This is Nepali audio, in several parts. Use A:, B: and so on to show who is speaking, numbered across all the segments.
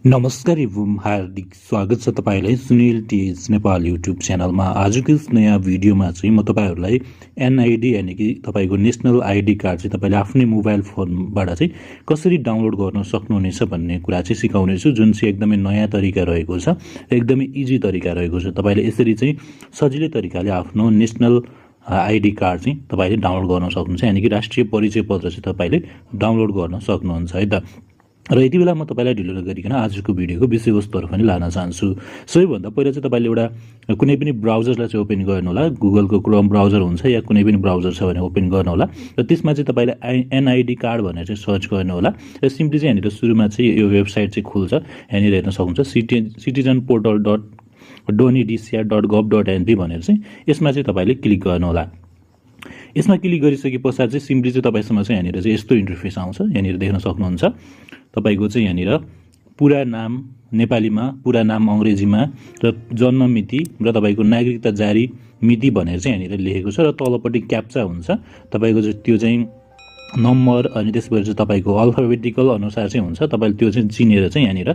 A: नमस्कार एवं हार्दिक स्वागत छ तपाईलाई सुनिल टिएच नेपाल युट्युब च्यानलमा। आजको यस नयाँ भिडियोमा चाहिँ म तपाईहरुलाई एनआईडी यानि कि तपाईको नेशनल आईडी कार्ड चाहिँ तपाईले आफ्नै मोबाइल फोनबाट चाहिँ कसरी डाउनलोड गर्न सक्नुहुनेछ भन्ने कुरा चाहिँ सिकाउने छु, जुन चाहिँ एकदमै नयाँ तरिका रहेको छ, एकदमै इजी तरिका रहेको छ। तपाईले यसरी चाहिँ सजिलै तरिकाले आफ्नो नेशनल आईडी कार्ड चाहिँ तपाईले डाउनलोड गर्न सक्नुहुन्छ, यानि कि राष्ट्रिय परिचय पत्र चाहिँ तपाईले डाउनलोड गर्न सक्नुहुन्छ है त। र यति बेला म तपाईलाई ढिलो नगरिकन आजको भिडियोको विषयवस्तुहरु पनि लान चाहन्छु। सबैभन्दा पहिला चाहिँ तपाईले एउटा कुनै पनि ब्राउजरलाई चाहिँ ओपन गर्नु होला। गुगलको क्रोम ब्राउजर हुन्छ या कुनै पनि ब्राउजर छ भने ओपन गर्नु होला र त्यसमा चाहिँ तपाईले एनआईडी कार्ड भनेर चाहिँ सर्च गर्नु होला र सिम्पली चाहिँ यहाँनिर सुरुमा चाहिँ यो वेबसाइट चाहिँ खुल्छ। यहाँनिर हेर्न सक्नुहुन्छ citizenportal.donidcr.gov.np भनेर चाहिँ यसमा चाहिँ तपाईले क्लिक गर्नु होला। यसमा क्लिक गरिसके पश्चात चाहिँ सिम्पली चाहिँ तपाईसँग चाहिँ यहाँनिर चाहिँ यस्तो इन्टरफेस आउँछ। यहाँनिर देख्न सक्नुहुन्छ तपाईको चाहिँ यहाँनिर पुरा नाम नेपालीमा, पुरा नाम अंग्रेजीमा र जन्म मिति र तपाईको नागरिकता जारी मिति भनेर चाहिँ यहाँनिर लेखेको छ र तलपट्टि क्याप्चा हुन्छ तपाईको चाहिँ त्यो चाहिँ नम्बर अनि त्यसपछि चाहिँ तपाईको अल्फाबेटिकल अनुसार चाहिँ हुन्छ। तपाईले त्यो चाहिँ चिनेर चाहिँ यहाँनिर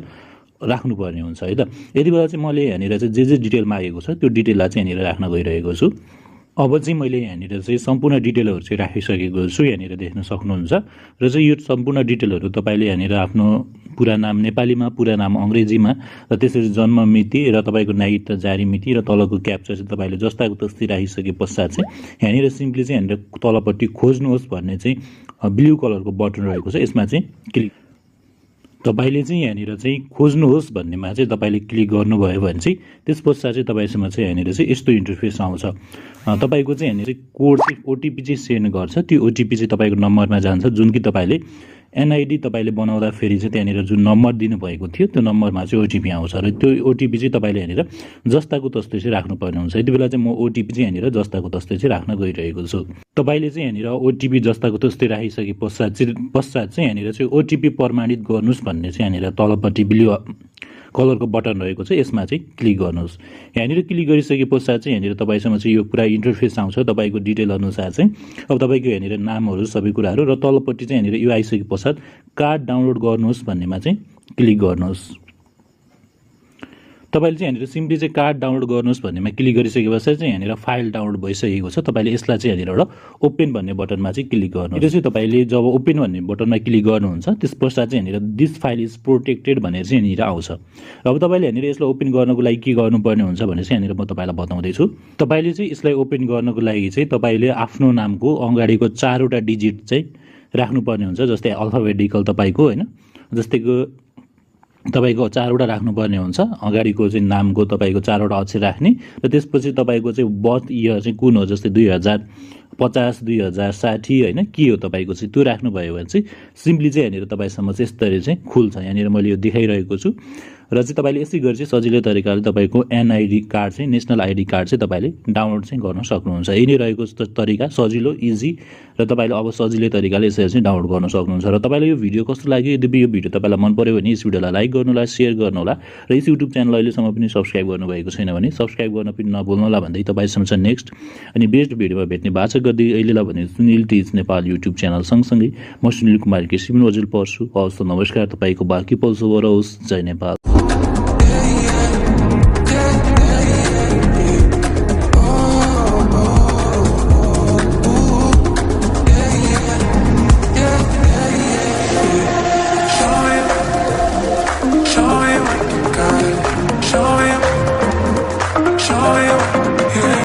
A: राख्नुपर्ने हुन्छ है त। यति बेला चाहिँ मैले यहाँनिर चाहिँ जे डिटेल मागेको छ त्यो डिटेललाई चाहिँ यहाँनिर राख्न गइरहेको छु। अब चाहिँ मैले यहाँनिर चाहिँ सम्पूर्ण डिटेलहरु चाहिँ राखिसकेको छु। यहाँनिर देख्न सक्नुहुन्छ र चाहिँ यो सम्पूर्ण डिटेलहरु तपाईले यहाँनिर आफ्नो पुरा नाम नेपालीमा, पुरा नाम अंग्रेजीमा र त्यसरी जन्म मिति र तपाईको नागरिकता जारी मिति र तलको क्याप्चा चाहिँ तपाईले जस्ताको तस्तै राखिसके पश्चात चाहिँ यहाँनिर सिम्पली चाहिँ यहाँनिर तलपट्टि खोज्नुहोस् भन्ने चाहिँ ब्लू कलरको बटन रहेको छ। यसमा चाहिँ क्लिक तपाईले चाहिँ यहाँनिर चाहिँ खोज्नुहोस् भन्नेमा चाहिँ तपाईले क्लिक गर्नुभयो भने चाहिँ त्यसपश्चात चाहिँ तपाईसँग चाहिँ यहाँनिर चाहिँ यस्तो इन्टरफेस आउँछ। तपाईको चाहिँ यहाँनिर कोड चाहिँ ओटीपी चाहिँ सेन्ड गर्छ। त्यो ओटीपी चाहिँ तपाईको नम्बरमा जान्छ, जुन कि तपाईले एनआईडी तपाईले बनाउँदा फेरि चाहिँ त्यहाँनिर जुन नम्बर दिनु भएको थियो त्यो नम्बरमा चाहिँ ओटीपी आउँछ र त्यो ओटीपी चाहिँ तपाईले यहाँनिर जस्ताको तस्तै चाहिँ राख्नुपर्ने हुन्छ। यति बेला चाहिँ म ओटीपी चाहिँ यहाँनिर जस्ताको तस्तै चाहिँ राख्न गइरहेको छु। तपाईले चाहिँ यहाँनिर ओटीपी जस्ताको तस्तै राखिसके पश्चात चाहिँ यहाँनिर चाहिँ ओटीपी प्रमाणित गर्नुस् भन्ने चाहिँ यहाँनिर तलपट्टि ब्लू कलरको बटन रहेको छ। यसमा चाहिँ क्लिक गर्नुहोस्। यहाँनिर क्लिक गरिसके पश्चात चाहिँ यहाँनिर तपाईसँग चाहिँ यो पुरा इन्टरफेस आउँछ तपाईको डिटेल अनुसार चाहिँ। अब तपाईको यहाँनिर नामहरु सबै कुराहरु र तलपट्टि चाहिँ यहाँनिर यो आइसके पश्चात कार्ड डाउनलोड गर्नुहोस् भन्नेमा चाहिँ क्लिक गर्नुहोस्। तपाईले चाहिँ यहाँनिर सिम्पली चाहिँ कार्ड डाउनलोड गर्नुहोस् भन्नेमा क्लिक गरिसके पश्चात चाहिँ यहाँनिर फाइल डाउनलोड भइसकेको छ। तपाईले यसलाई चाहिँ यहाँनिर एउटा ओपन भन्ने बटनमा चाहिँ क्लिक गर्नुहोस्। यो चाहिँ तपाईले जब ओपन भन्ने बटनमा क्लिक गर्नुहुन्छ त्यसपश्चात चाहिँ यहाँनिर दिस फाइल इज प्रोटेक्टेड भनेर चाहिँ यहाँनिर आउँछ। अब तपाईले यहाँनिर यसलाई ओपन गर्नको लागि के गर्नुपर्ने हुन्छ भने चाहिँ यहाँनिर म तपाईलाई बताउँदै छु। तपाईले चाहिँ यसलाई ओपन गर्नको लागि चाहिँ तपाईले आफ्नो नामको अगाडिको 4 वटा डिजिट चाहिँ राख्नुपर्ने हुन्छ। जस्तै अल्फाबेटिकल तपाईको हैन, जस्तैको तपाईको 4 वटा राख्नुपर्ने हुन्छ। अगाडिको चाहिँ नामको तपाईको 4 वटा अक्षर राख्ने र त्यसपछि तपाईको चाहिँ बर्थ इयर चाहिँ कुन हो, जस्तै 2050 2060 हैन के हो तपाईको चाहिँ त्यो राख्नुभयो भने चाहिँ सिम्पली चाहिँ यहाँनिर तपाईसँग चाहिँ यसरी चाहिँ खुल्छ। यहाँनिर मैले यो देखाइरहेको छु र चाहिँ तपाईले यसै गरी चाहिँ सजिलो तरिकाले तपाईको एनआईडी कार्ड चाहिँ नेशनल आईडी कार्ड चाहिँ तपाईले डाउनलोड चाहिँ गर्न सक्नुहुन्छ। यही नै रहेको तरिका, सजिलो इजी र तपाईले अब सजिलै तरिकाले यसरी चाहिँ डाउनलोड गर्न सक्नुहुन्छ। र तपाईलाई यो भिडियो कस्तो लाग्यो? यदि यो भिडियो तपाईलाई मन पर्यो भने यस भिडियोलाई लाइक गर्नु होला, शेयर गर्नु होला र यस युट्युब च्यानल अहिलेसम्म पनि सब्स्क्राइब गर्नुभएको छैन भने सब्स्क्राइब गर्न पनि नभुल्नु होला भन्दै तपाईसँग चाहिँ नेक्स्ट अनि बेस्ट भिडियोमा भेट्ने बाचा गर्दै अहिलेलाई भने सुनिल टिएच नेपाल युट्युब च्यानल सँगसँगै म सुनिल कुमार केसी पनि वजिल पर्छु। हवस् त नमस्कार, तपाईको बाँकी पल शुभ रहोस्। जय नेपाल।